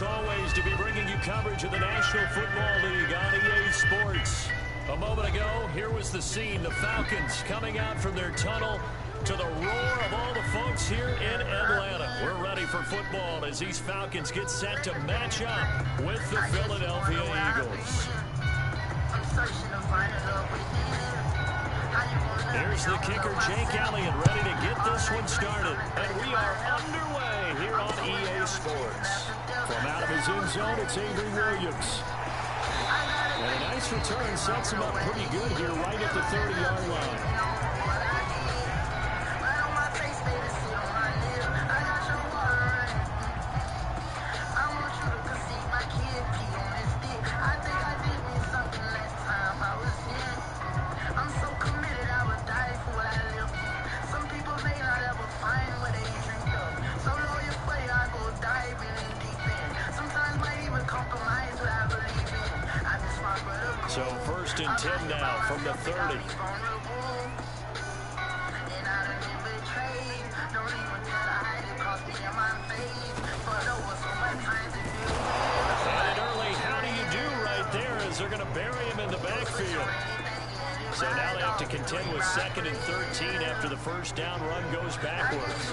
as always, to be bringing you coverage of the National Football League on EA Sports. A moment ago, here was the scene. The Falcons coming out from their tunnel to the roar of all the folks here in Atlanta. We're ready for football as these Falcons get set to match up with the Philadelphia Eagles. Here's the kicker, Jake Elliott, ready to get this one started. And we are underway here on EA Sports. From out of his end zone, it's Avery Williams. And a nice return sets him up pretty good here right at the 30-yard line. So 1st and 10 now from the 30. And early, how do you do right there as they're going to bury him in the backfield. So now they have to contend with 2nd and 13 after the first down run goes backwards.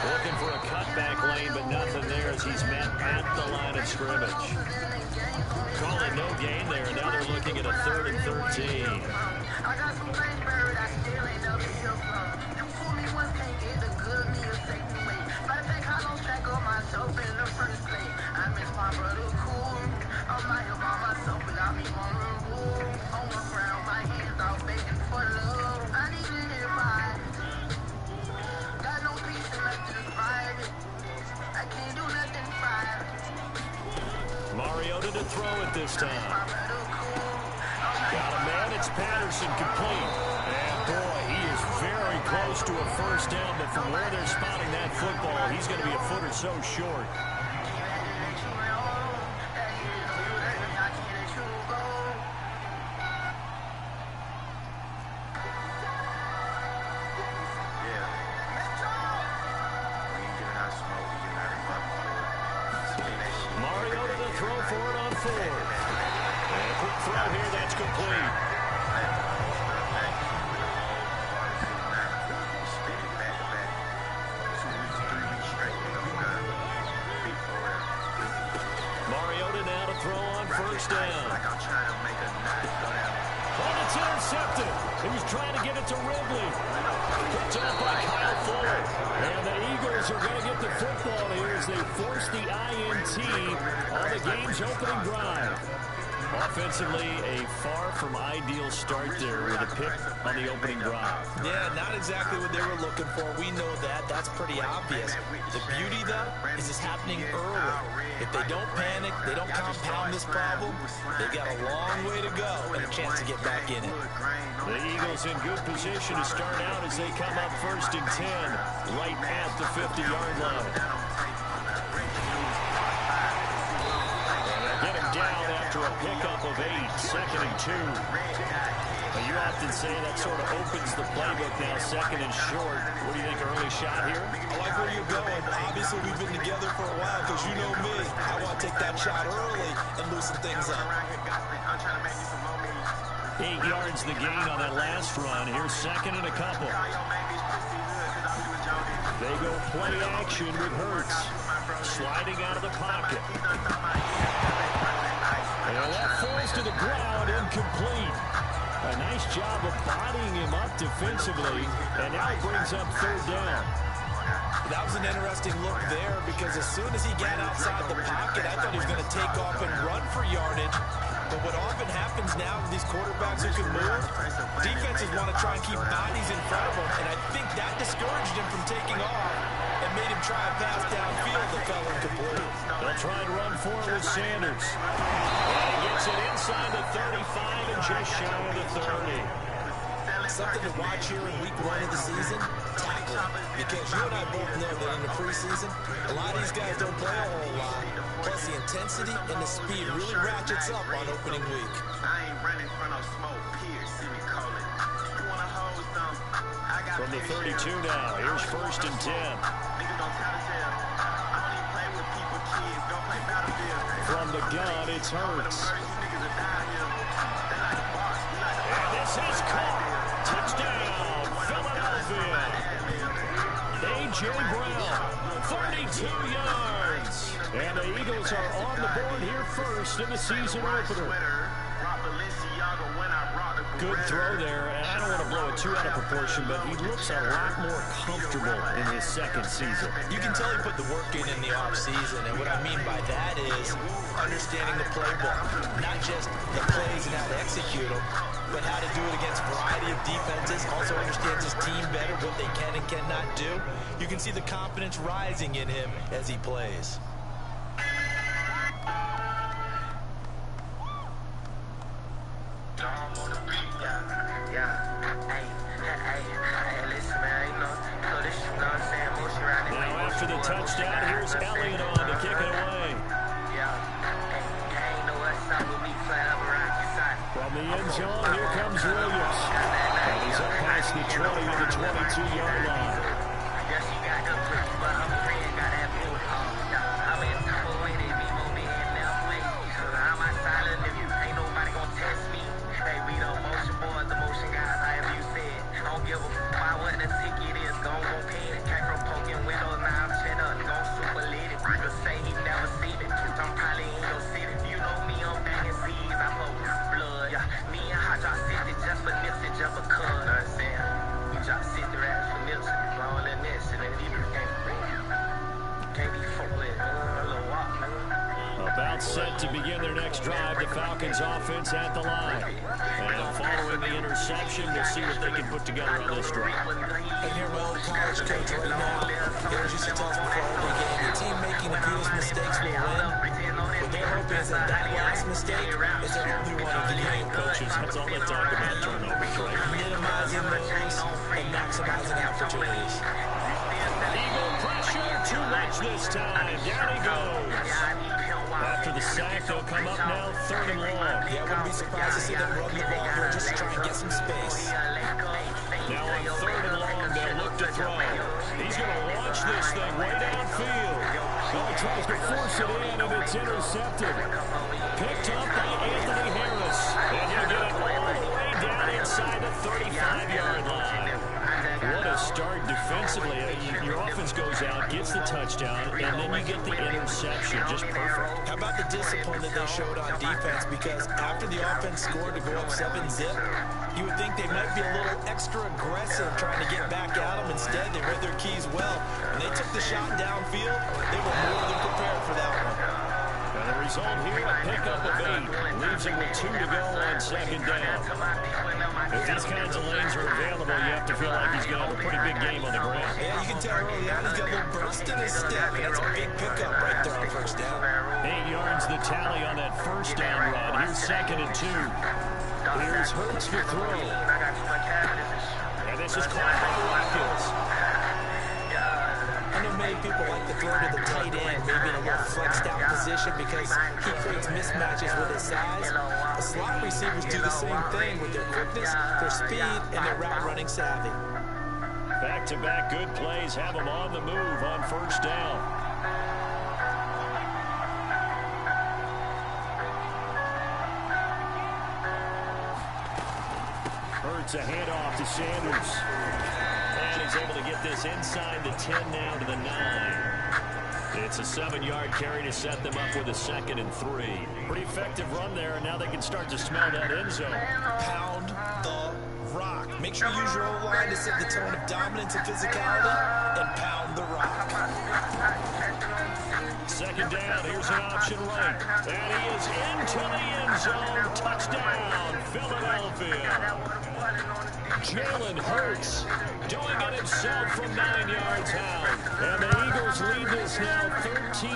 Looking for a cutback lane, but nothing there as he's met at the line of scrimmage. Calling no gain there, and now they're looking at a 3rd and 13. Mariota to throw it this time. Got a man, it's Patterson, complete. And boy, he is very close to a first down, but from where they're spotting that football, he's going to be a foot or so short. Mariota to throw for it on 4th. And a quick throw here, that's complete. Mariota now to throw on 1st down. And it's intercepted. He was trying to get it to Ridley. Picked up by Kyle Fuller. And the Eagles are going to get the football here as they force the INT on the game's opening drive. Offensively, a far from ideal start there with a pick on the opening drive. Yeah, not exactly what they were looking for. We know that. That's pretty obvious. The beauty, though, is it's happening early. If they don't panic, they don't compound this problem, they've got a long way to go and a chance to get back in it. The Eagles in good position to start out as they come up 1st and 10, right at the 50-yard line. Get him down after a pickup of 8, 2nd and 2. Well, you often say that sort of opens the playbook now, 2nd and short. What do you think, early shot here? I like where you're going. Obviously, we've been together for a while because you know me. I want to take that shot early and loosen things up. 8 yards the gain on that last run. Here's 2nd and a couple. They go play action with Hurts. Sliding out of the pocket. And that falls to the ground, incomplete. A nice job of bodying him up defensively, and now it brings up 3rd down. That was an interesting look there because as soon as he got outside the pocket, I thought he was going to take off and run for yardage. But what often happens now with these quarterbacks who can move, defenses want to try and keep bodies in front of them, and I think that discouraged him from taking off and made him try a pass downfield that fell incomplete. They'll try and run for it with Sanders. And he gets it inside the 35 and just shy of the 30. Something to watch here in week 1 of the season, tackling. Because you and I both know that in the preseason, a lot of these guys don't play a whole lot. Plus the intensity and the speed really ratchets up on opening week. From the 32 now. Here's 1st and 10. From the gun, it's Hurts. And this is caught. Touchdown, Philadelphia. A.J. Brown, 32 yards. And the Eagles are on the board here first in the season opener. Good throw there, and I don't want to blow it too out of proportion, but he looks a lot more comfortable in his second season. You can tell he put the work in the offseason, and what I mean by that is understanding the playbook. Not just the plays and how to execute them, but how to do it against a variety of defenses. Also understands his team better, what they can and cannot do. You can see the confidence rising in him as he plays. Now after the touchdown, here's Elliott on to kick it away. From the end zone, here comes Williams. And he's up past the 20 to the 22-yard line. About set to begin their next drive, the Falcons offense at the line. And following the interception, we'll see what they can put together on this drive. I hear my old college coach right now. He used to tell us before every game, the team making the fewest mistakes will win. But their hope is that that last mistake is their only one of the game. Coaches, that's all they talk about, turnovers, right? Minimizing those and maximizing opportunities. Eagle pressure, too much this time. Down he goes. After the sack, they'll come up now 3rd and long. Yeah, I wouldn't be surprised to see them run the ball here just to try and get some space. Now on 3rd and long, they'll look to throw. He's going to launch this thing way downfield. So he tries to force it in, and it's intercepted. Picked up by Anthony Harris. And he'll get it all the way down inside the 35-yard line. What a start defensively. Your offense goes out, gets the touchdown, and then you get the interception. Just perfect. How about the discipline that they showed on defense? Because after the offense scored to go up 7-zip, you would think they might be a little extra aggressive trying to get back at them. Instead, they read their keys well. When they took the shot downfield, they were more than prepared for that one. And the result here, a pickup of 8. Leaves him with 2 to go on 2nd down. If these kinds of lanes are available, you have to feel like he's going to have a pretty big game on the ground. Yeah, you can tell early on he's got a little burst in his step, and that's a big pickup right there on 1st down. 8 yards the tally on that 1st down run. Here's 2nd and 2. Here's Hurts to throw. And this is caught by Watkins. I know many people like to throw to the tight end, maybe in a more flexed out position because he creates mismatches with his size. The slot receivers do the same thing with their quickness, their speed, and their route running savvy. Back-to-back good plays have them on the move on 1st down. Hurts a handoff to Sanders. And he's able to get this inside the 10 now to the 9. It's a 7-yard carry to set them up with a 2nd and 3. Pretty effective run there, and now they can start to smell that end zone. Pound the rock. Make sure you use your O-line to set the tone of dominance and physicality, and pound the rock. 2nd down, here's an option right. And he is into the end zone. Touchdown, Philadelphia. Jalen Hurts doing it himself from 9 yards out. And the Eagles lead this now 13-0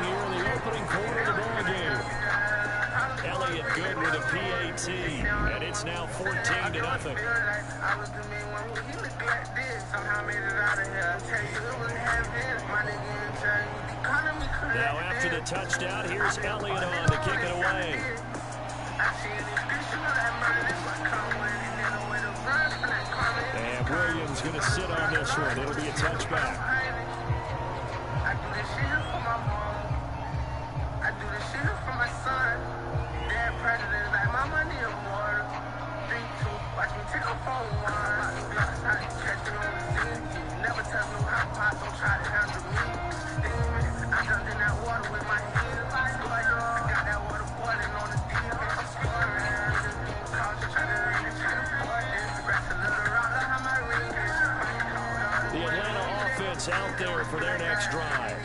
here in the opening quarter of the ballgame. Elliott good with a PAT, and it's now 14-0. Now after the touchdown, here's Elliott on to kick it away. And Williams going to sit on this one. It'll be a touchback. I do this shit for my mom. I do this shit for my son. Dad president, like mama need a water. 3, 2, watch me take a phone one. Catch me on the scene. Never touch no hot pot, don't try to handle me. Steaming, I jumped in that water with my hands. I got that water boiling on the deep. I'm scoring. The Atlanta offense out there for their next drive.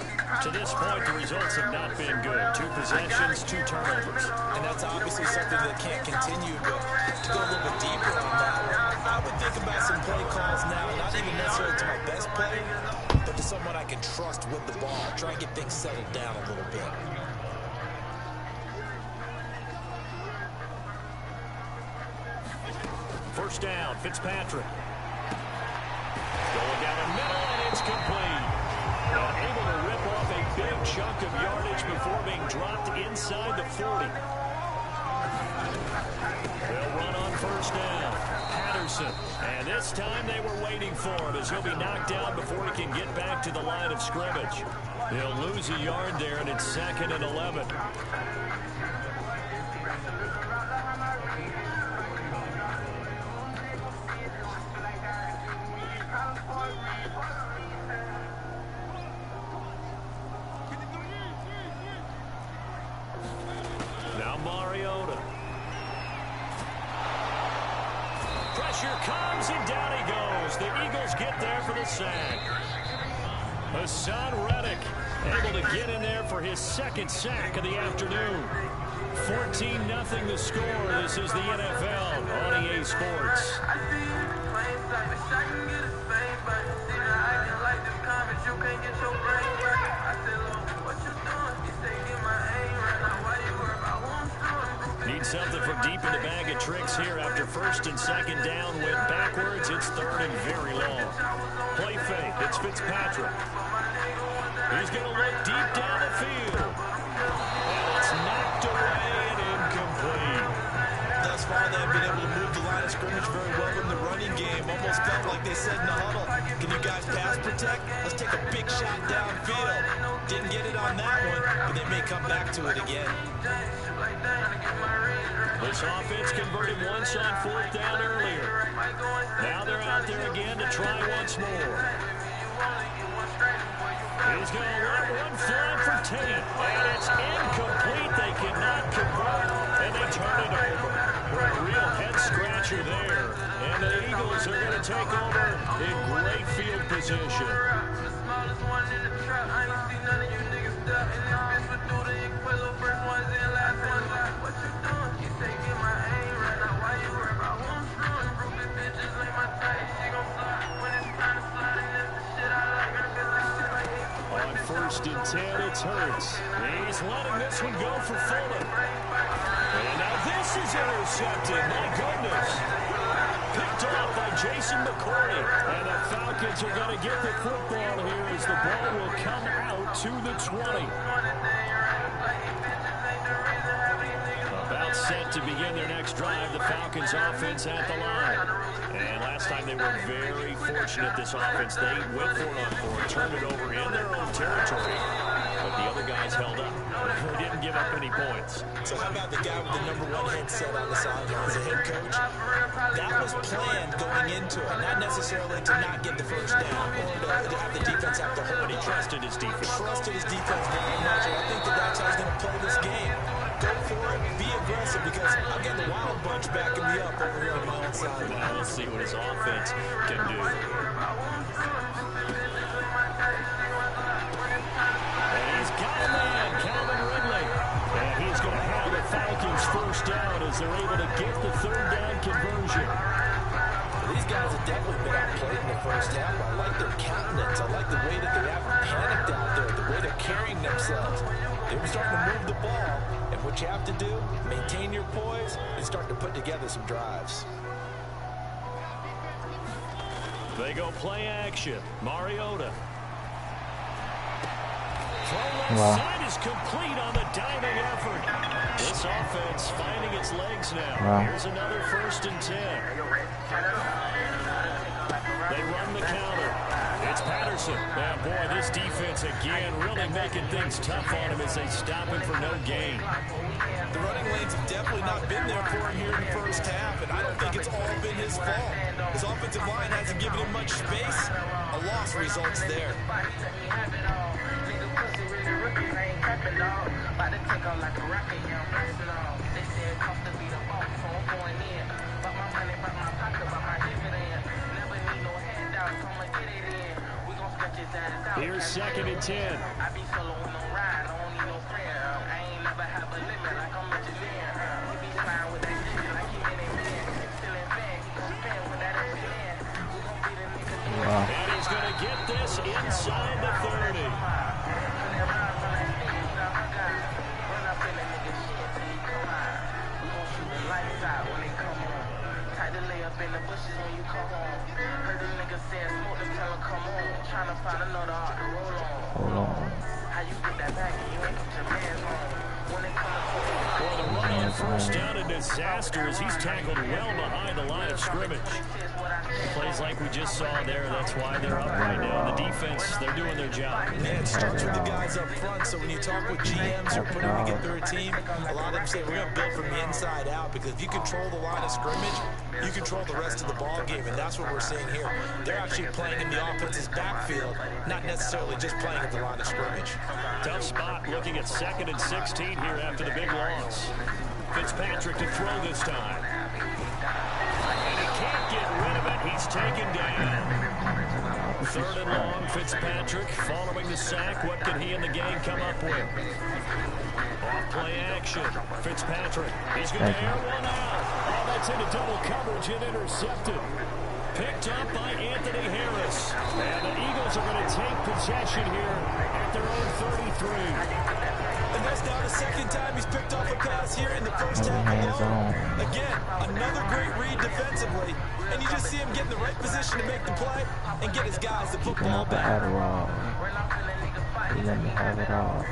To this point, the results have not been good. 2 possessions, 2 turnovers. And that's obviously something that can't continue, but to go a little bit deeper on that one, I would think about some play calls now, not even necessarily to my best player, but to someone I can trust with the ball. Try and get things settled down a little bit. First down, Fitzpatrick. Going down the middle, and it's complete. Able to rip off a big chunk of yardage before being dropped inside the 40. They'll run on first down. Patterson. And this time they were waiting for him as he'll be knocked down before he can get back to the line of scrimmage. They'll lose a yard there, and it's 2nd and 11. Now Mariota. Pressure comes, and down he goes. The Eagles get there for the sack. Hassan Reddick able to get in there for his 2nd sack of the afternoon. 14-0 the score. This is the NFL on EA Sports. Need something from deep in the bag of tricks here after 1st and 2nd down. Went backwards. It's 3rd and very long. Play fake. It's Fitzpatrick. He's going to look deep down the field. And it's knocked away and incomplete. Thus far, they've been able to move the line of scrimmage very well in the running game. Almost felt like they said in the huddle, can you guys pass protect? Let's take a big shot downfield. Didn't get it on that one, but they may come back to it again. This offense converted once on 4th down earlier. Now they're out there again to try once more. He's going to let one fly for 10. And it's incomplete. They cannot convert, and they turn it over. A real head-scratcher there. And the Eagles are going to take over in great field position. On 1st and 10, it's Hurts. He's letting this one go for Fuller. And now this is intercepted. My goodness. Picked off by Jason McCourty. And the Falcons are going to get the football here as the ball will come out to the 20. About set to begin their next drive, the Falcons offense at the line. And last time they were very fortunate, this offense. They went for it on 4, turned it over in their own territory. But the other guys held up. They didn't give up any points. So how about the guy with the #1 headset on the sideline as a head coach? That was planned going into it, not necessarily to not get the first down or to have the defense have to hold. But he trusted his defense. Trusted his defense very much, and I think that that's how he's going to play this game. Go for it, be aggressive, because I'm getting the Wild Bunch backing me up over here on my own side. Now let's see what his offense can do. And he's got a man, Calvin Ridley. And he's going to have the Falcons first down as they're able to get the 3rd down conversion. These guys have definitely been outplayed in the first half. I like their countenance. I like the way that they haven't panicked out there, the way they're carrying themselves. They were starting to move the ball, and what you have to do, maintain your poise and start to put together some drives. They go play action. Mariota. Throw left side is complete on the diving effort. This offense finding its legs now. Here's another 1st and 10. They run the counter. It's Patterson. Yeah, boy, this defense again really making things tough on him as they stop him for no gain. The running lanes have definitely not been there for him here in the first half, and I don't think it's all been his fault. His offensive line hasn't given him much space. A loss results there. Here's 2nd and 10. Wow. And he's going to get this inside the 30. Hold on. Well, the run on first down a disaster as he's tackled well behind the line of scrimmage. Plays like we just saw there, that's why they're up right now. The defense, they're doing their job. Yeah, it starts with the guys up front, so when you talk with GMs who are putting together a team, a lot of them say we're going to build from the inside out, because if you control the line of scrimmage, you control the rest of the ball game, and that's what we're seeing here. They're actually playing in the offense's backfield, not necessarily just playing at the line of scrimmage. Tough spot looking at 2nd and 16 here after the big loss. Fitzpatrick to throw this time. And he can't get rid of it. He's taken down. 3rd and long, Fitzpatrick following the sack. What can he and the gang come up with? Off-play action. Fitzpatrick. He's going to air one out. Oh, that's into double coverage and intercepted. Picked up by Anthony Harris. And the Eagles are going to take possession here at their own 33. And that's now the 2nd time he's picked off a pass here in the first half alone. Again, another great read defensively. And you just see him get in the right position to make the play and get his guys the football back. He let me have it all.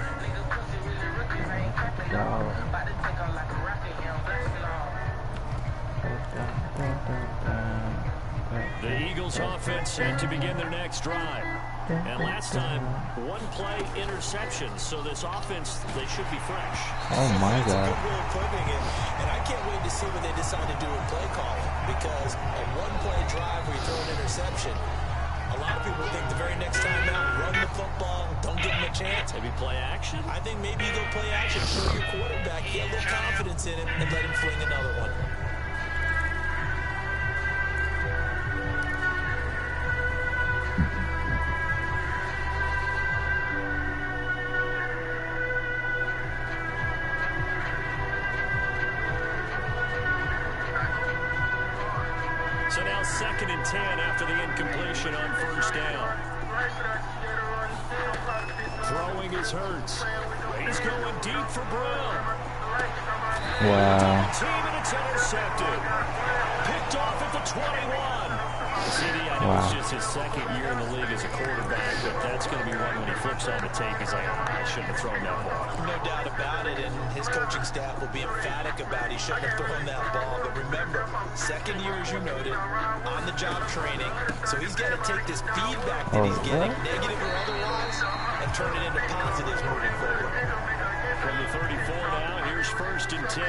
The Eagles offense set to begin their next drive. And last time, one play interception, so this offense, they should be fresh. Oh my That's God. a good way of putting it. And I can't wait to see what they decide to do with play calling, because a one-play drive where you throw an interception, a lot of people think the very next time out, run the football, don't give him a chance. Maybe play action? I think maybe you go play action, show your quarterback, get a little confidence in him, and let him fling another one. So now 2nd and 10 after the incompletion on first down. Throwing is Hurts. He's going deep for Brown. Wow. Team, and it's intercepted. Picked off at the 21. CD, I know it's just his 2nd year in the league as a quarterback, but that's going to be one when he flips on the tape. He's like, I shouldn't have thrown that ball. No doubt about it, and his coaching staff will be emphatic about he shouldn't have thrown that ball. But remember, 2nd year, as you noted, on-the-job training, so he's got to take this feedback that he's getting, negative or otherwise, and turn it into positives moving forward. From the 34 now, here's 1st and 10.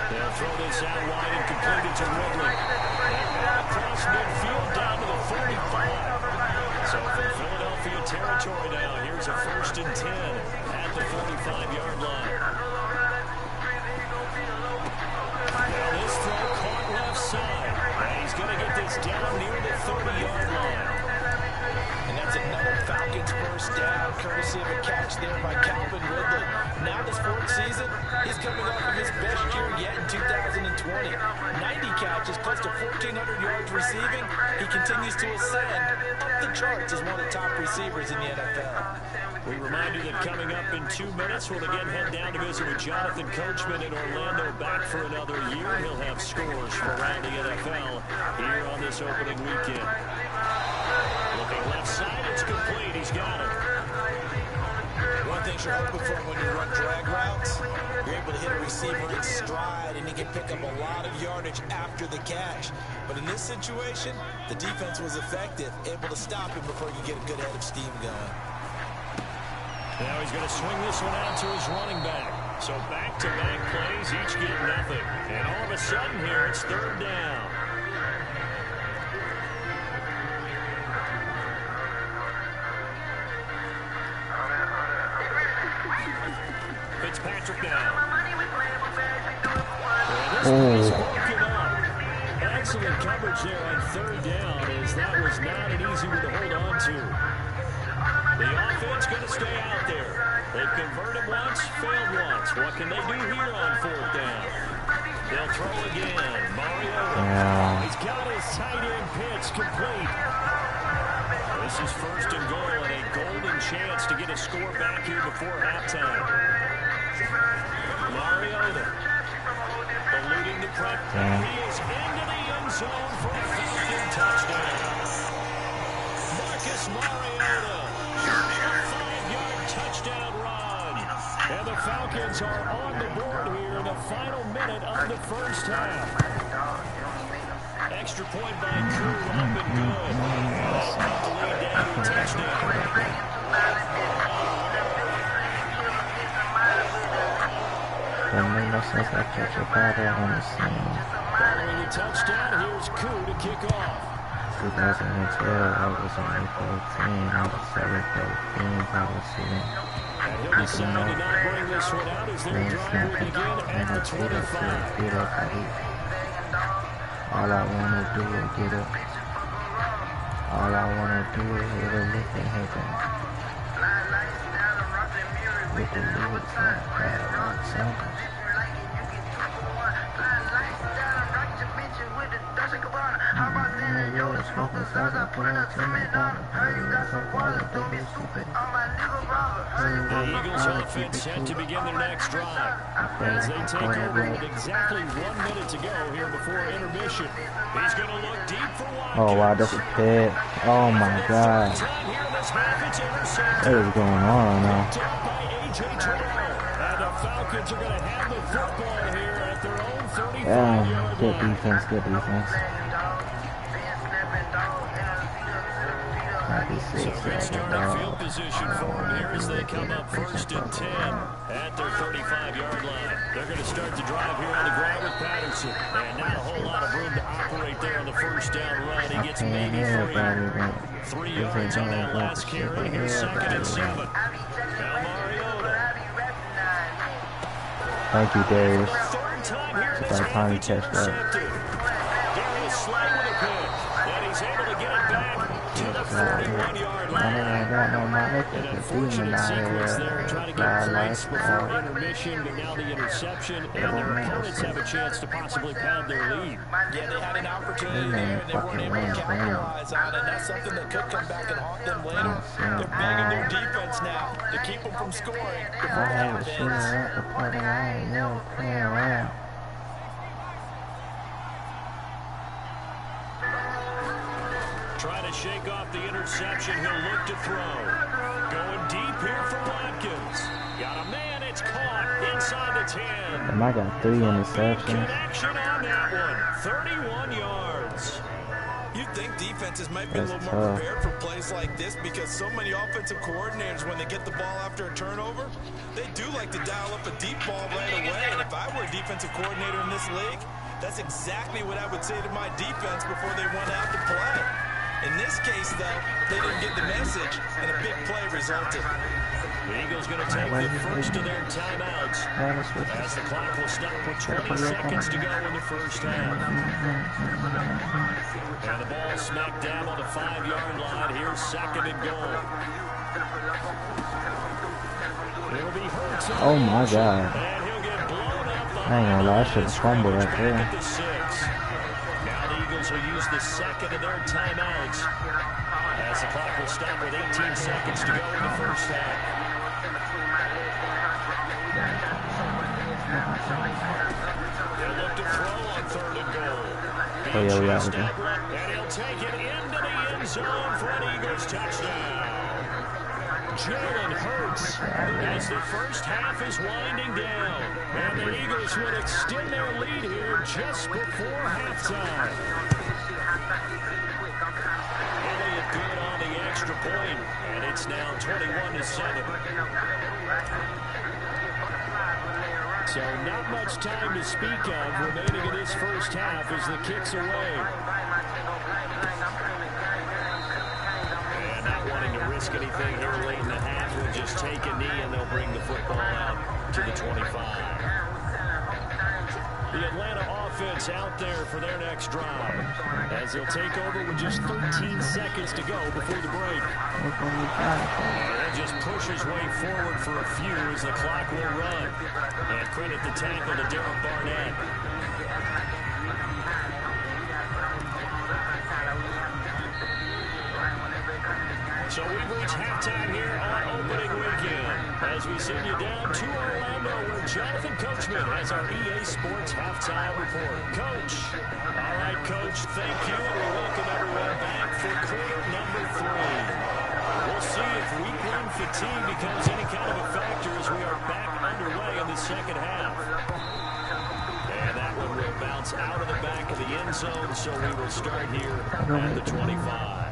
They'll throw this out wide and complete it to Ridley. And across midfield down to the 35. So from Philadelphia territory now, here's a 1st and 10 at the 45-yard line. Now this throw caught left side. And he's going to get this down near the 30-yard line. And that's another Falcons first down, courtesy of a catch there by Calvin Ridley. Now this 4th season, he's coming off of his best year yet in 2020. 90 catches, close to 1,400 yards receiving. He continues to ascend up the charts as one of the top receivers in the NFL. We remind you that coming up in 2 minutes, we'll again head down to visit with Jonathan Coachman in Orlando, back for another year. He'll have scores for around the NFL here on this opening weekend. Looking left side, it's complete. He's got it. One thing you're hoping for when you run drag routes, you're able to hit a receiver in stride, and he can pick up a lot of yardage after the catch. But in this situation, the defense was effective, able to stop him before you get a good head of steam going. Now he's going to swing this one out to his running back. So back-to-back plays, each get nothing. And all of a sudden here, it's third down. Fitzpatrick now. And this one's broken up. Excellent coverage there on third down, as that was not an easy one to hold on to. The offense going to stay out there. They've converted once, failed once. What can they do here on fourth down? They'll throw again. Mariota. He's got his tight end pitch complete. This is first and goal and a golden chance to get a score back here before halftime. Mariota eluding the pressure. He is into the end zone for a Falcon touchdown. Marcus Mariota. Touchdown run. And the Falcons are on the board here in the final minute of the first half. Extra point by Koo, up and good. That's got the lead down to a touchdown. Following the touchdown, here's Koo to kick off. 2012, I was on April 10, I was celebrating things I was seeing. And he'll decide to not bring this one out as their drive will begin at the 25. All I want to do is get up. All I want to do is hit a lick and hit them. With the lyrics like that, like something. The Eagles offense set to begin their next drive as they take over with exactly 1 minute to go here before intermission. He's going to look deep for Watkins. Oh wow, that's a hit. Oh my god. What is going on now? And the Falcons are going to have the football here at their own 35-yard line. Good defense, good defense. So good starting field position for them here as they come up first and 10 at their 35-yard line. They're going to start the drive here on the ground with Patterson. And not a whole lot of room to operate there on the first down run. He gets maybe 3 yards on that last carry. Here's second and 7. Now Mariota. Thank you, Darius. Third time here in this By the time you catch that. Darius Slay with a pick. And he's able to get it back to the 41-yard line. An unfortunate sequence there, trying to get points before intermission, but now the interception, and their opponents have a chance to possibly pad their lead. Yeah, they had an opportunity there, and they weren't able to capitalize on it. That's something that could come back and haunt them later. They're begging their defense now to keep them from scoring before the offense. Trying to shake off the interception. He'll look to throw. Going deep here for Watkins. Got a man. It's caught inside the 10. And I got 3 interceptions. Connection on that one. 31 yards. You'd think defenses might be a little more prepared for plays like this because so many offensive coordinators, when they get the ball after a turnover, they do like to dial up a deep ball right away. And if I were a defensive coordinator in this league, that's exactly what I would say to my defense before they went out to play. In this case, though, they didn't get the message, and a big play resulted. The Eagles going to take the first of their timeouts as the clock will stop with 20 seconds to go in the first half. And the ball smacked down on the 5-yard line. Here's second and goal. It'll be Hurts. Oh my god. And he'll get blown up. I ain't gonna lie, I should have fumbled right there. Now the Eagles will use the second of their timeouts as the clock will stop with 18 seconds to go in the first half. He'll look to throw on 3rd and goal. Oh, yeah, we have it. And he'll take it into the end zone for an Eagles touchdown. Jalen Hurts as the first half is winding down. And the Eagles would extend their lead here just before halftime. Elliott good on the extra point, and it's now 21-7. So not much time to speak of remaining in this first half as the kick's away. And not wanting to risk anything here late in the half, we'll just take a knee and they'll bring the football out to the 25. The Atlanta offense out there for their next drive as they'll take over with just 13 seconds to go before the break. And just push his way forward for a few as the clock will run. And credit the tackle to Derek Barnett. So we've reached halftime here on opening weekend as we send you down to Orlando where Jonathan Coachman has our EA Sports halftime report. Coach. All right, Coach, thank you. We welcome everyone back for quarter number 3. We'll see if week 1 fatigue becomes any kind of a factor as we are back underway in the second half. And that one will bounce out of the back of the end zone, so we will start here at the 25.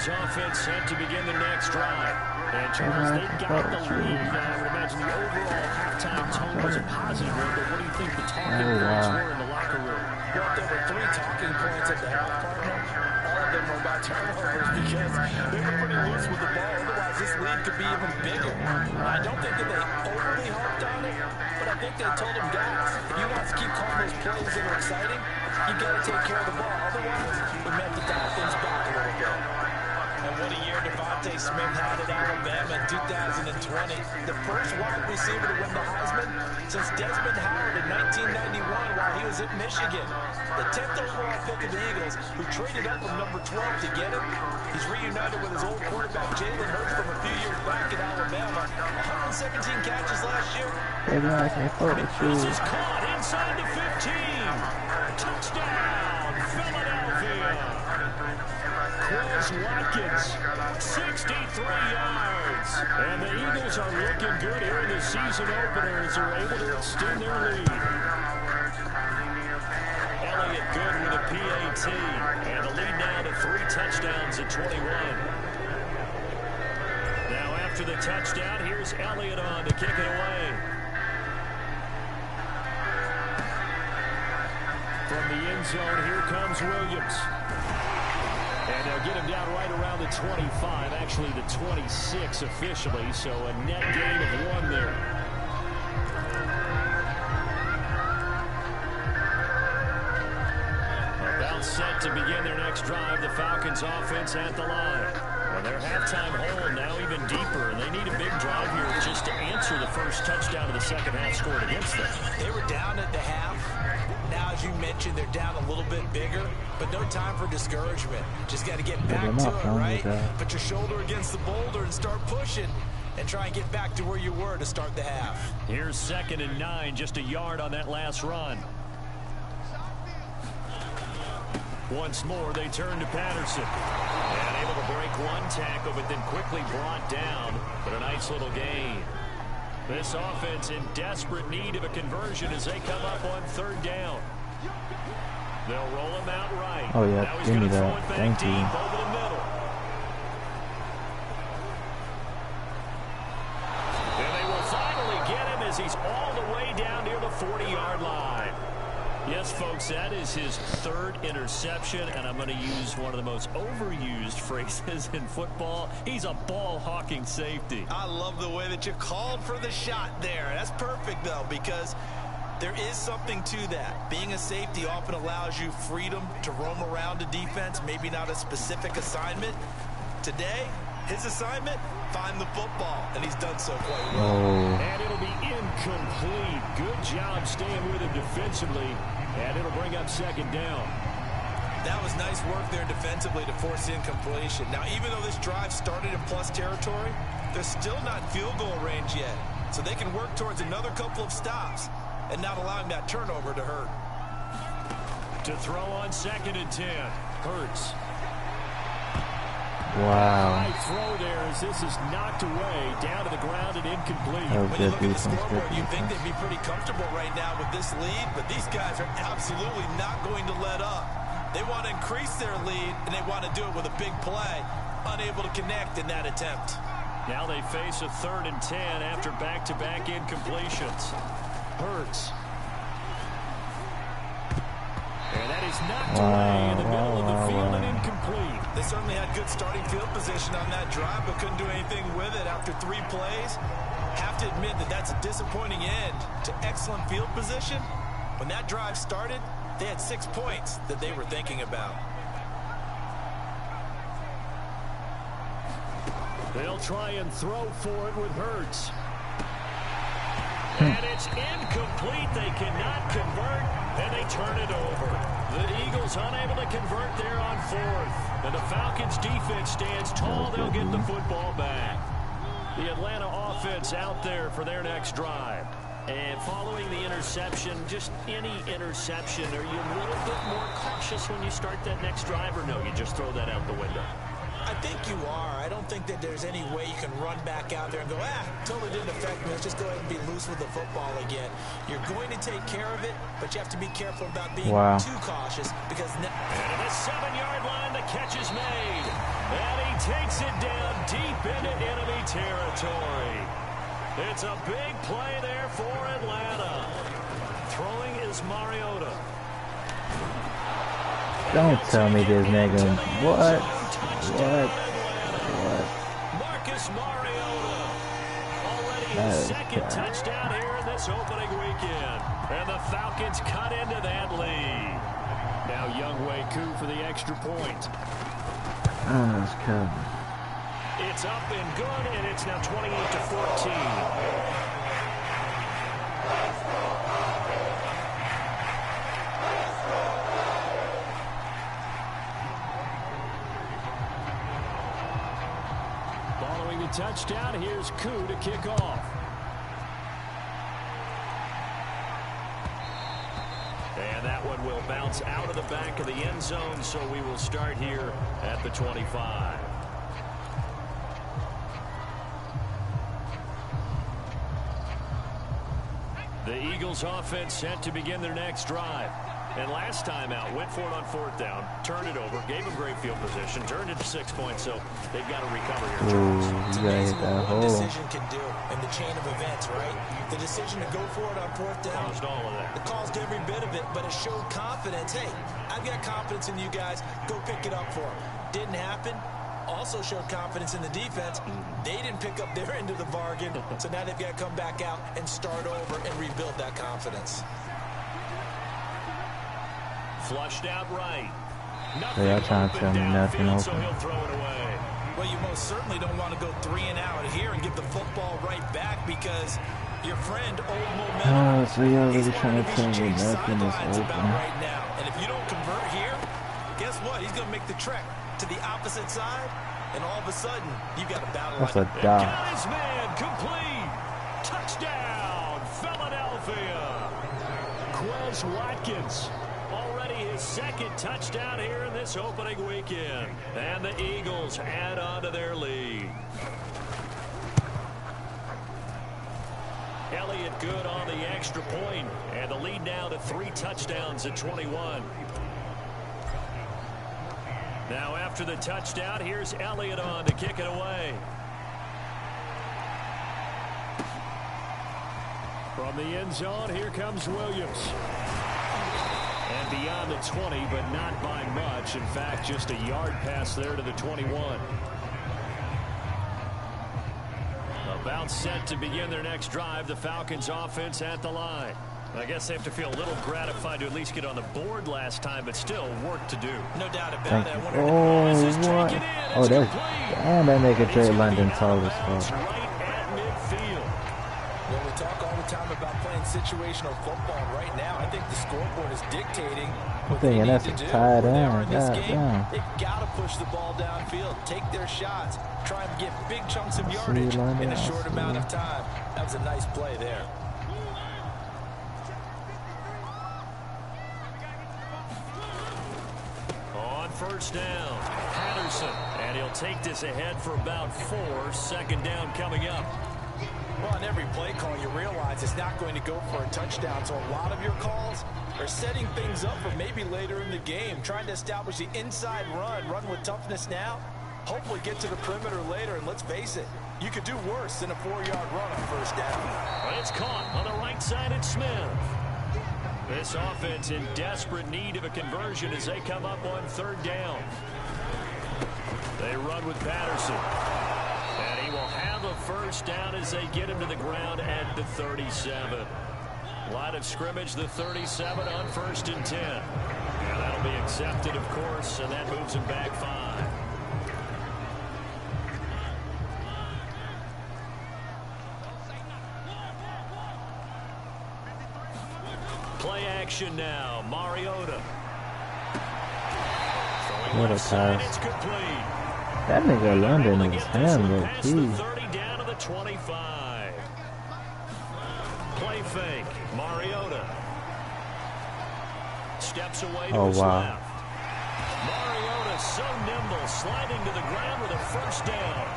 Offense set to begin the next drive. And Charles, they got the lead. I would imagine the overall halftime tone was a positive one, but what do you think the talking points were in the locker room? Well, there were 3 talking points at the half, partner. All of them were about turnovers because they were pretty loose with the ball. Otherwise, this lead could be even bigger. I don't think that they overly harped on it, but I think they told them, guys, if you want to keep calling those plays that are exciting, you got to take care of the ball. Otherwise, it meant to dial things back a little bit. And what a year Devontae Smith had at Alabama in 2020. The first wide receiver to win the Heisman since Desmond Howard in 1991 while he was at Michigan. The 10th overall pick of the Eagles, who traded up from number 12 to get him. He's reunited with his old quarterback Jalen Hurts from a few years back at Alabama. 117 catches last year. This is caught inside the 15. Touchdown, Philadelphia. Quez Watkins, 63 yards. And the Eagles are looking good here in the season opener as they're able to extend their lead. Elliott good with a PAT. And the lead now to 3 touchdowns at 21. Now after the touchdown, here's Elliott on to kick it away. From the end zone, here comes Williams. And they'll get him down right around the 25, actually the 26 officially, so a net gain of 1 there. About set to begin their next drive, the Falcons offense at the line. And their halftime hole now even deeper, and they need a big drive here just to answer the first touchdown of the second half scored against them. They were down at the half. Now, as you mentioned, they're down a little bit bigger, but no time for discouragement. Just got to get back to it, right? Put your shoulder against the boulder and start pushing and try and get back to where you were to start the half. Here's 2nd and 9, just a yard on that last run. Once more, they turn to Patterson. And able to break 1 tackle, but then quickly brought down. But a nice little gain. This offense in desperate need of a conversion as they come up on 3rd down. They'll roll him out right. Oh, yeah, now he's give me throw that. it back Thank deep you. over the middle. And they will finally get him as he's all the way down near the 40-yard line. Yes, folks, that is his 3rd interception, and I'm going to use one of the most overused phrases in football. He's a ball-hawking safety. I love the way that you called for the shot there. That's perfect, though, because there is something to that. Being a safety often allows you freedom to roam around a defense, maybe not a specific assignment. Today, his assignment, find the football, and he's done so quite well. And it'll be incomplete. Good good job staying with him defensively, and it'll bring up second down. That was nice work there defensively to force incompletion. Now, even though this drive started in plus territory, they're still not in field goal range yet. So they can work towards another couple of stops and not allowing that turnover to hurt. To throw on 2nd and 10. Hurts. Wow. High throw there as this is knocked away, down to the ground and incomplete. That was When you good look at the defense. scoreboard, you'd think they'd be pretty comfortable right now with this lead, but these guys are absolutely not going to let up. They want to increase their lead, and they want to do it with a big play. Unable to connect in that attempt. Now they face a 3rd and 10 after back-to-back incompletions. Hurts. And that is knocked away in the middle of the field and incomplete. They certainly had good starting field position on that drive, but couldn't do anything with it after 3 plays. Have to admit that that's a disappointing end to excellent field position. When that drive started, they had 6 points that they were thinking about. They'll try and throw for it with Hurts. And it's incomplete. They cannot convert, and they turn it over. The Eagles unable to convert there on 4th. And the Falcons defense stands tall. They'll get the football back. The Atlanta offense out there for their next drive. And following the interception, just any interception, are you a little bit more cautious when you start that next drive, or no, you just throw that out the window? I think you are. I don't think that there's any way you can run back out there and go, totally didn't affect me. Let's just go ahead and be loose with the football again. You're going to take care of it, but you have to be careful about being too cautious because... And at the 7-yard line, the catch is made. And he takes it down deep into enemy territory. It's a big play there for Atlanta. Throwing is Mariota. Don't tell me this nigga. What? Marcus Mariota. Already his 2nd touchdown here in this opening weekend. And the Falcons cut into that lead. Now Younghoe Koo for the extra point. Oh, that's good. It's up and good, and it's now 28-14. Touchdown. Here's Koo to kick off. And that one will bounce out of the back of the end zone, so we will start here at the 25. The Eagles offense set to begin their next drive. And last time out, went for it on 4th down, turned it over, gave them great field position, turned it to 6 points, so they've got to recover here. Ooh, you gotta hit that hole. Decision can do in the chain of events, right? The decision to go for it on 4th down. Caused all of that. It caused every bit of it, but it showed confidence. Hey, I've got confidence in you guys. Go pick it up for them. Didn't happen. Also showed confidence in the defense. They didn't pick up their end of the bargain, so now they've got to come back out and start over and rebuild that confidence. Flushed out right. They are trying to tell me nothing open. So he'll throw it away. Well, you most certainly don't want to go 3 and out here and give the football right back because your friend, Old Momentum, so y'all really trying to tell me nothing is open. Right now. And if you don't convert here, guess what? He's going to make the trek to the opposite side, and all of a sudden, you've got a battle. That's a dot. Got his man complete. Touchdown, Philadelphia. Quez Watkins. Already his 2nd touchdown here in this opening weekend. And the Eagles add on to their lead. Elliott good on the extra point, and the lead now to 3 touchdowns at 21. Now after the touchdown, here's Elliott on to kick it away. From the end zone, here comes Williams. And beyond the 20, but not by much. In fact, just a yard pass there to the 21. About set to begin their next drive. The Falcons offense at the line. I guess they have to feel a little gratified to at least get on the board last time, but still work to do. No doubt about it. Oh, what? Oh, that's... Damn, that nigga Trey London tall as fuck. Right at midfield. Well, we talk all the time time about playing situational football. Right now, I think the scoreboard is dictating what thinking they need that's to a do. tight Where they end. are in this God game, damn. they've got to push the ball downfield, take their shots, try and get big chunks of See you, yardage London. in a I'll short see amount you. of time. That was a nice play there. On first down, Patterson. And he'll take this ahead for about 4. Second down coming up. Well, on every play call, you realize it's not going to go for a touchdown. So a lot of your calls are setting things up for maybe later in the game, trying to establish the inside run with toughness now, hopefully get to the perimeter later. And let's face it, you could do worse than a 4-yard run on first down. Well, it's caught on the right side at Smith. This offense in desperate need of a conversion as they come up on third down. They run with Patterson. And he will have a first down as they get him to the ground at the 37. Line of scrimmage, the 37 on 1st and 10. And that'll be accepted, of course, and that moves him back 5. Play action now. Mariota. What a Left side, pass. it's complete. That nigga London Able to is get this him, one low past key. the 30 down to the 25. Play fake. Mariota. Steps away to Oh, his wow. left. Mariota so nimble, sliding to the ground with a first down.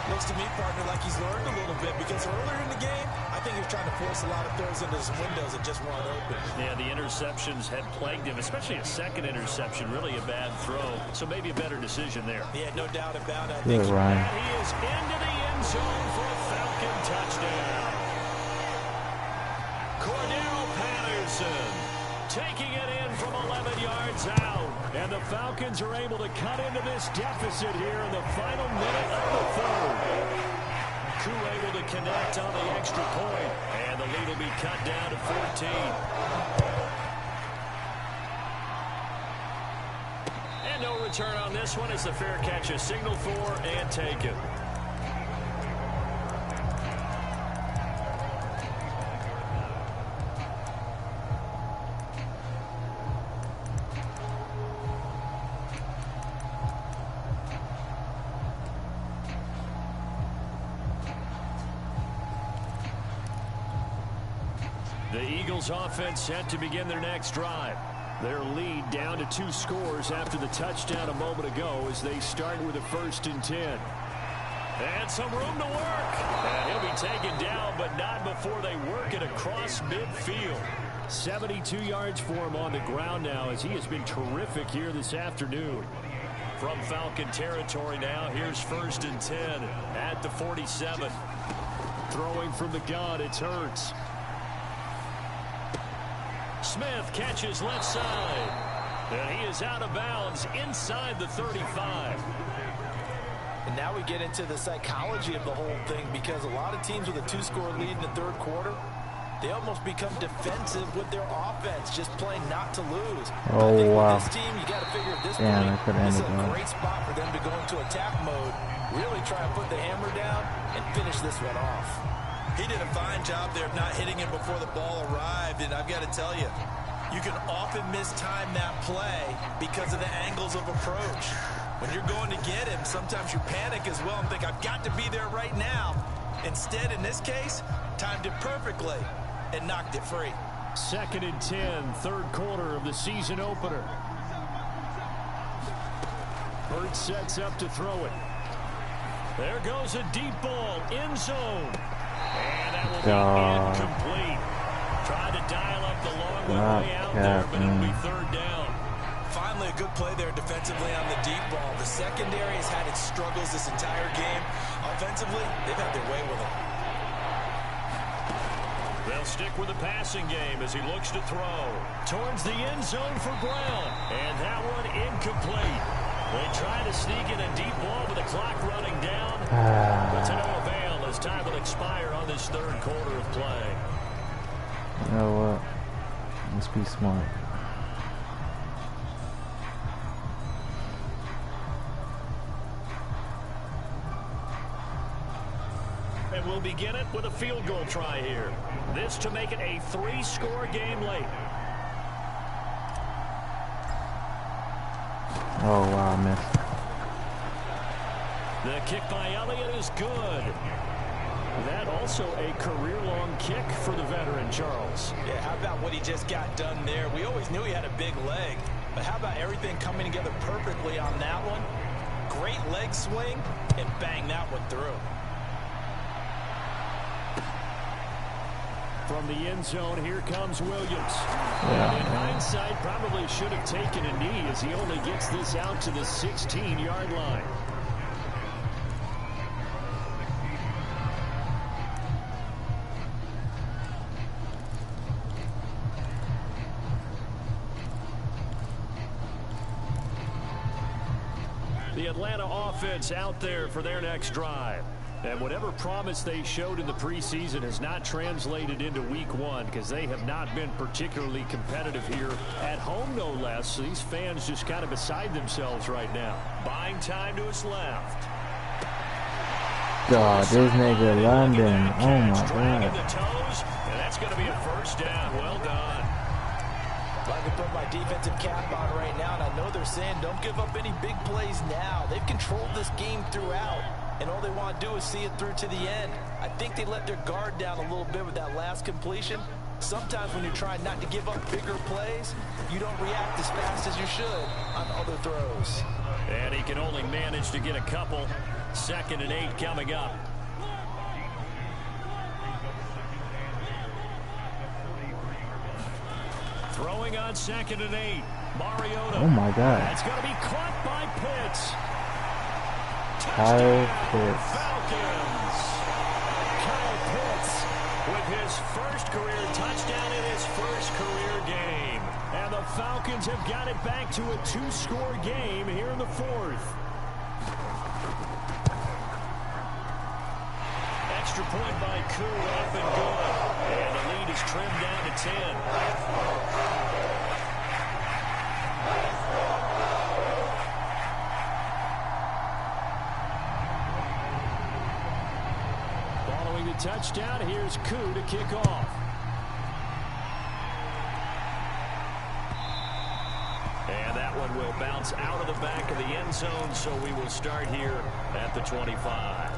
Looks to me, partner, like he's learned a little bit because earlier in the game, I think he was trying to force a lot of throws into his windows that just weren't open. Yeah, the interceptions had plagued him, especially a second interception, really a bad throw. So maybe a better decision there. Yeah, no doubt about it. I Good, think Ryan. And he is into the end zone for a Falcon touchdown. Cordell Patterson taking it in from 11 yards out. And the Falcons are able to cut into this deficit here in the final minute of the third. Koo able to connect on the extra point. And the lead will be cut down to 14. And no return on this one as the fair catch is signaled for and taken. The Eagles offense set to begin their next drive. Their lead down to 2 scores after the touchdown a moment ago as they start with a 1st and 10. And some room to work. And he'll be taken down, but not before they work it across midfield. 72 yards for him on the ground now as he has been terrific here this afternoon. From Falcon territory now, here's 1st and 10 at the 47. Throwing from the gun, it's Hurts. Smith catches left side. And he is out of bounds inside the 35. And now we get into the psychology of the whole thing because a lot of teams with a 2-score lead in the third quarter, they almost become defensive with their offense, just playing not to lose. Oh, I think wow. with this team, you got to figure at this Damn, point, that could this is end a it, great spot for them to go into attack mode, really try and put the hammer down and finish this one off. He did a fine job there of not hitting him before the ball arrived, and I've got to tell you, you can often mistime that play because of the angles of approach. When you're going to get him, sometimes you panic as well and think, I've got to be there right now. Instead, in this case, timed it perfectly and knocked it free. 2nd and 10, third quarter of the season opener. Hurts sets up to throw it. There goes a deep ball, end zone. And that will be incomplete. Tried to dial up the long way out there, but it'll be third down. Finally, a good play there defensively on the deep ball. The secondary has had its struggles this entire game. Offensively, they've had their way with it. They'll stick with the passing game as he looks to throw. Towards the end zone for Brown. And that one incomplete. They try to sneak in a deep ball with the clock running down. But to no avail as time will expire on this third quarter of play. You know what? Let's be smart. And we'll begin it with a field goal try here. This to make it a 3-score game late. Oh, wow, I missed. The kick by Elliott is good. That also a career-long kick for the veteran, Charles. Yeah, how about what he just got done there? We always knew he had a big leg, but how about everything coming together perfectly on that one? Great leg swing, and bang that one through. From the end zone, here comes Williams. Yeah, in hindsight, probably should have taken a knee as he only gets this out to the 16-yard line. The Atlanta offense out there for their next drive. And whatever promise they showed in the preseason has not translated into week 1 because they have not been particularly competitive here at home, no less. So these fans just kind of beside themselves right now. Buying time to his left. God, this nigga London. Oh my God. The toes, and that's going to be a first down. Well done. I can put my defensive cap on right now, and I know they're saying don't give up any big plays now. They've controlled this game throughout, and all they want to do is see it through to the end. I think they let their guard down a little bit with that last completion. Sometimes when you're trying not to give up bigger plays, you don't react as fast as you should on other throws. And he can only manage to get a couple. 2nd and 8 coming up. Throwing on 2nd and 8. Mariota. Oh my God. That's going to be caught by Pitts. Kyle Pitts. Falcons. Kyle Pitts with his first career touchdown in his first career game. And the Falcons have got it back to a 2-score game here in the 4th. Extra point by Koo, up and good. And the lead is trimmed down to 10. Following the touchdown, here's Koo to kick off. And that one will bounce out of the back of the end zone, so we will start here at the 25.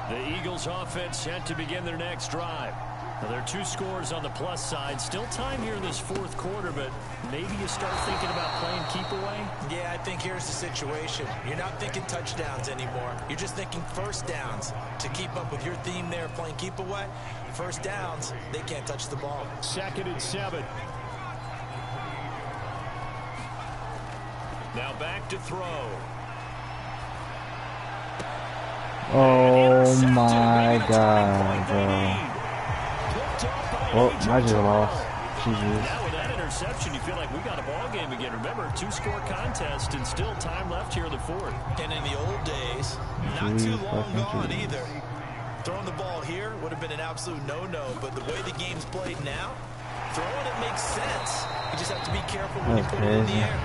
The Eagles offense set to begin their next drive. Now, there are 2 scores on the plus side. Still time here in this 4th quarter, but maybe you start thinking about playing keep away? Yeah, I think here's the situation. You're not thinking touchdowns anymore. You're just thinking first downs. To keep up with your theme there, playing keep away, first downs, they can't touch the ball. 2nd and 7. Now back to throw. Oh my God, bro. Oh, I just lost. Jesus. Now with that interception, you feel like we got a ball game again. Remember, 2-score contest and still time left here in the 4th. And in the old days, not too long gone either. Throwing the ball here would have been an absolute no-no, but the way the game's played now, throwing it makes sense. You just have to be careful when you put it in the air.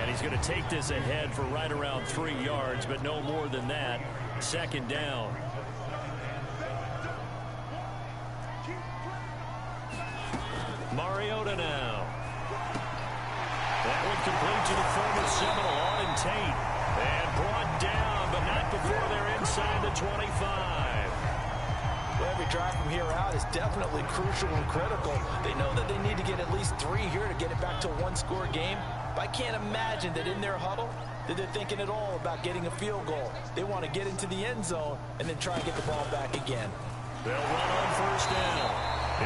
And he's going to take this ahead for right around 3 yards, but no more than that. 2nd down. Mariota now. That one complete to the former Seminole, Auden Tate. And brought down, but not before they're inside the 25. Well, every drive from here out is definitely crucial and critical. They know that they need to get at least 3 here to get it back to a 1-score game. But I can't imagine that in their huddle that they're thinking at all about getting a field goal. They want to get into the end zone and then try and get the ball back again. They'll run on first down.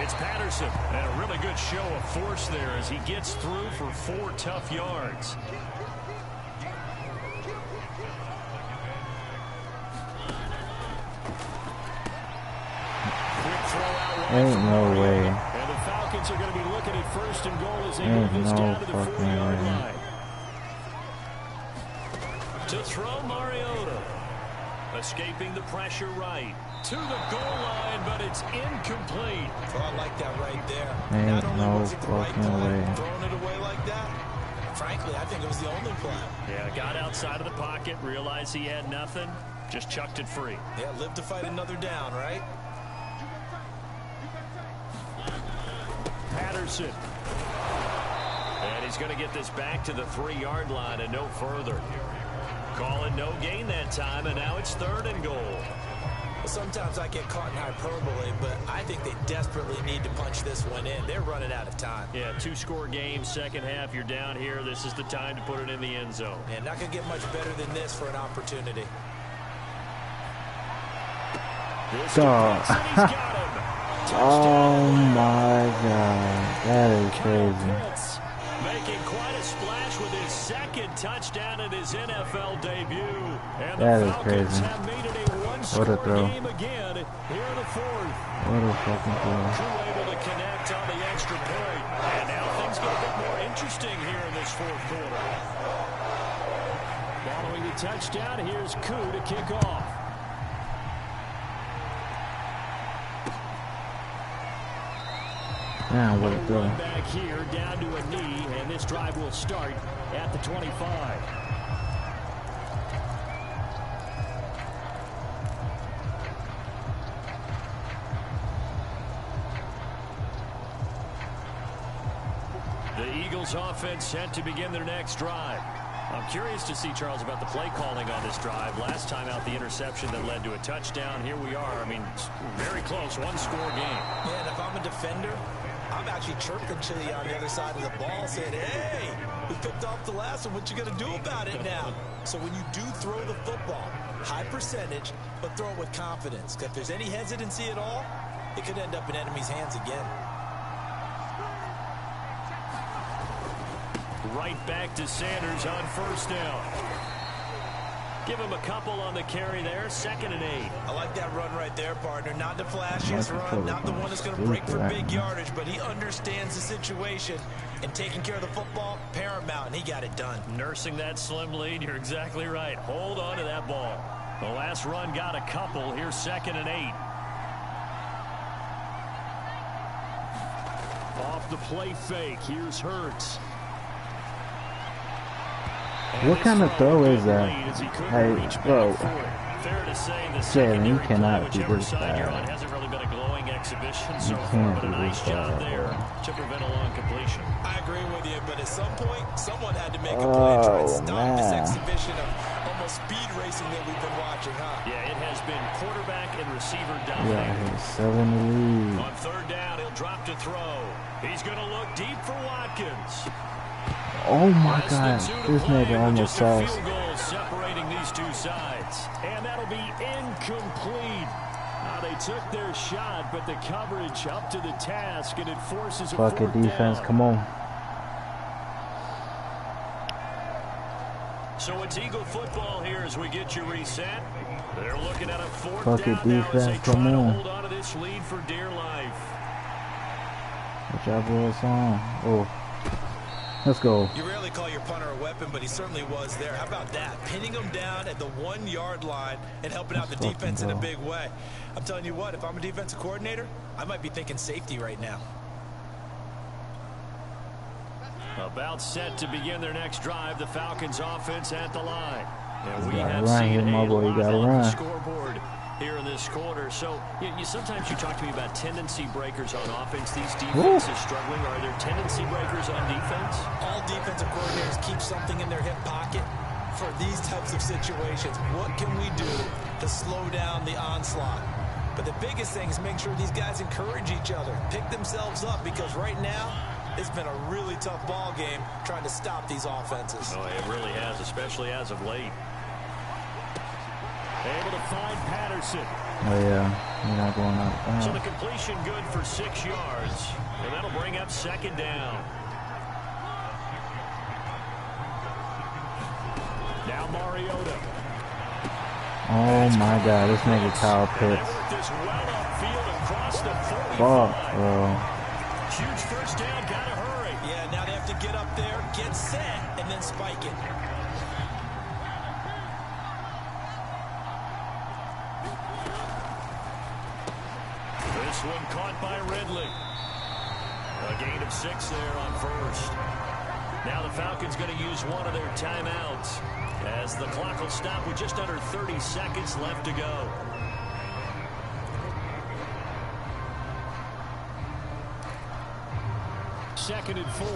It's Patterson, and a really good show of force there as he gets through for 4 tough yards. Quick throw out. Ain't no way. And the Falcons are going to be looking at 1st and goal as they move this down to the 4-yard line. To throw Mariota. Escaping the pressure right. To the goal line, but it's incomplete. Oh, I like that right there. Ain't Not only no was it the right fucking play, way. throwing it away like that, frankly, I think it was the only play. Yeah, got outside of the pocket, realized he had nothing, just chucked it free. Yeah, live to fight another down, right? Patterson. And he's going to get this back to the 3-yard line and no further. Calling no gain that time, and now it's 3rd and goal. Well, sometimes I get caught in hyperbole, but I think they desperately need to punch this one in. They're running out of time. Yeah, 2-score game, second half, you're down here. This is the time to put it in the end zone. And not going to get much better than this for an opportunity. This Dog. he's got him. Oh my God, that is crazy. Pitts making quite a splash with his 2nd touchdown in his NFL debut. And That the is Falcons crazy. have made it a What a one-score throw. game again here in the 4th. What a fucking throw. Drew able to connect on the extra point. And now things get a bit more interesting here in this 4th quarter. Following the touchdown, here's Koo to kick off. Damn, what a throw. Run back here down to a knee, and this drive will start at the 25. The Eagles offense set to begin their next drive. I'm curious to see, Charles, about the play calling on this drive. Last time out, the interception that led to a touchdown. Here we are. I mean, very close, 1-score game. Yeah, and if I'm a defender, I'm actually chirping to you on the other side of the ball saying, hey, we picked off the last one. What you going to do about it now? So when you do throw the football, high percentage, but throw it with confidence. Because if there's any hesitancy at all, it could end up in enemy's hands again. Right back to Sanders on 1st down. Give him a couple on the carry there. 2nd and 8. I like that run right there, partner. Not the flashiest run, not the one that's going to break for big yardage, but he understands the situation, and taking care of the football, paramount, and he got it done. Nursing that slim lead, you're exactly right. Hold on to that ball. The last run got a couple. Here's 2nd and 8. Off the play fake. Here's Hurts. What kind of throw is that? Hey, bro. Fair to say the Jalen, you secondary cannot play, be whichever this side you're on, bad. hasn't really been a glowing exhibition so far, can't but a be nice this job bad, there bro. to prevent a long completion. I agree with you, but at some point, someone had to make a play and try and stop this exhibition of almost speed racing that we've been watching, huh? Yeah, it has been quarterback and receiver Yeah, dominated. he's 7 to lead. On 3rd down, he'll drop to throw. He's going to look deep for Watkins. Oh my Less God, than 2 to this play nigga with almost just a lost. field goal separating these two sides. And that'll be incomplete. They took their shot, but the coverage up to the task, and it forces a Fuck it, 4th defense, down. come on. So it's Eagle football here as we get you reset. They're looking at a 4th Fuck it, down now as they defense, try come to on. hold on to this lead for dear life. What y'all boys on? Oh, let's go. You rarely call your punter a weapon, but he certainly was there. How about that? Pinning him down at the 1-yard line and helping out the Let's defense in a fucking big way. I'm telling you what, if I'm a defensive coordinator, I might be thinking safety right now. About set to begin their next drive, the Falcons offense at the line. And we gotta have run seen here, my a boy, you lot gotta on the run. scoreboard here in this quarter. So sometimes you talk to me about tendency breakers on offense. These defenses struggling. Are there tendency breakers on defense? All defensive coordinators keep something in their hip pocket for these types of situations. What can we do to slow down the onslaught? But the biggest thing is make sure these guys encourage each other, pick themselves up, because right now it's been a really tough ball game trying to stop these offenses. Oh, it really has, especially as of late. Able to find Patterson. Oh yeah, you're not going out. So the completion good for 6 yards, and that'll bring up 2nd down. Now Mariota. Oh my God, this nigga Kyle Pitts. This well upfield across the 45. Fuck, bro. Huge first down, gotta hurry. Yeah, now they have to get up there, get set, and then spike it. one caught by Ridley. A gain of 6 there on first. Now the Falcons going to use one of their timeouts as the clock will stop with just under 30 seconds left to go. Second and 4.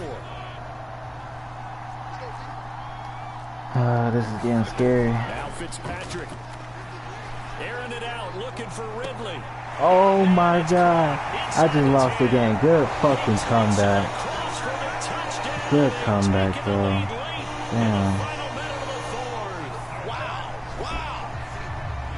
This is getting scary. Now Fitzpatrick. Airing it out, looking for Ridley. Oh my God. I just lost the game. Good fucking comeback. Good comeback, bro. Damn. Wow.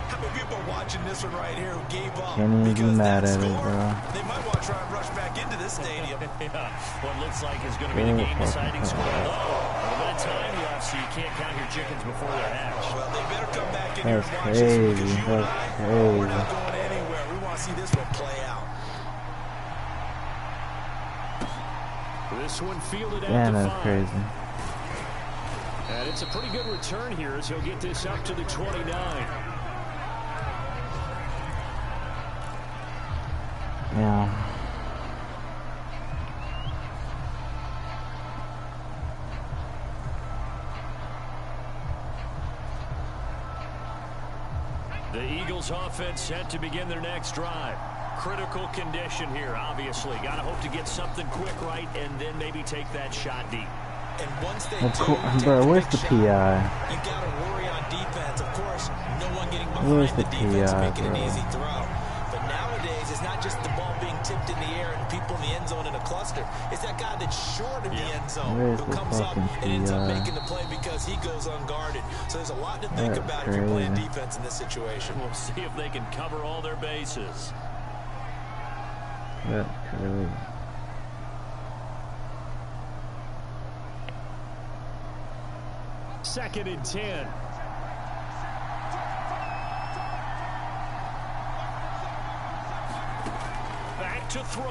How many people are watching this one right here who gave up? Can't even be mad at it, bro. They might want to try and rush back into this stadium. What looks like is going to be the game-deciding score. By that time, so you can't count your chickens before they're hatched. Well, they better come back in That's here and watch this crazy. because you and That's I, we're not crazy. going anywhere. We want to see this one play out. This one fielded out Damn, to that's 5. crazy. And it's a pretty good return here as he'll get this up to the 29. Yeah. The Eagles offense set to begin their next drive. Critical condition here, obviously. Got to hope to get something quick right and then maybe take that shot deep. And once they Bro, where's the PI? you got to worry on defense. Of course, no one getting Where's behind the the defense PI, making an bro? easy throw. But nowadays, it's not just the ball being tipped in the air and people in the end zone in a cluster. It's that guy that's short of the end zone Where's who the comes up fucking and ends up PI? making the play because he goes unguarded. So there's a lot to think That's about if you're playing crazy. defense in this situation. We'll see if they can cover all their bases. That's crazy. Second and 10. Back to throw.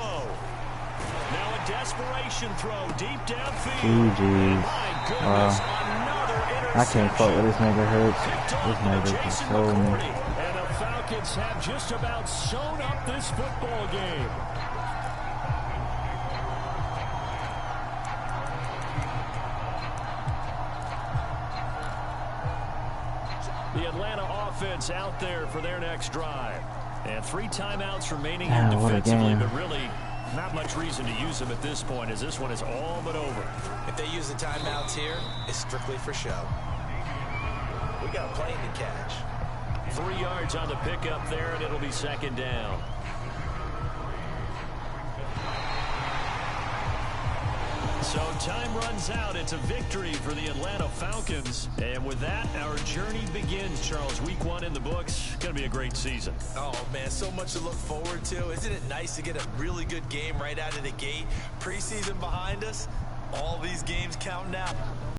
Now a desperation throw deep downfield. GG's. My goodness, another I can't fuck with this nigga Hurts. Picked This off by nigga Jason control me. McCourty. And the Falcons have just about sewn up this football game. The Atlanta offense out there for their next drive. And 3 timeouts remaining here What a defensively, game. but really not much reason to use them at this point as this one is all but over. If they use the timeouts here, it's strictly for show. We got a plane to catch. 3 yards on the pickup there, and it'll be second down. So time runs out. It's a victory for the Atlanta Falcons. And with that, our journey begins, Charles. Week 1 in the books. Going to be a great season. Oh, man, so much to look forward to. Isn't it nice to get a really good game right out of the gate? Preseason behind us, all these games counting out.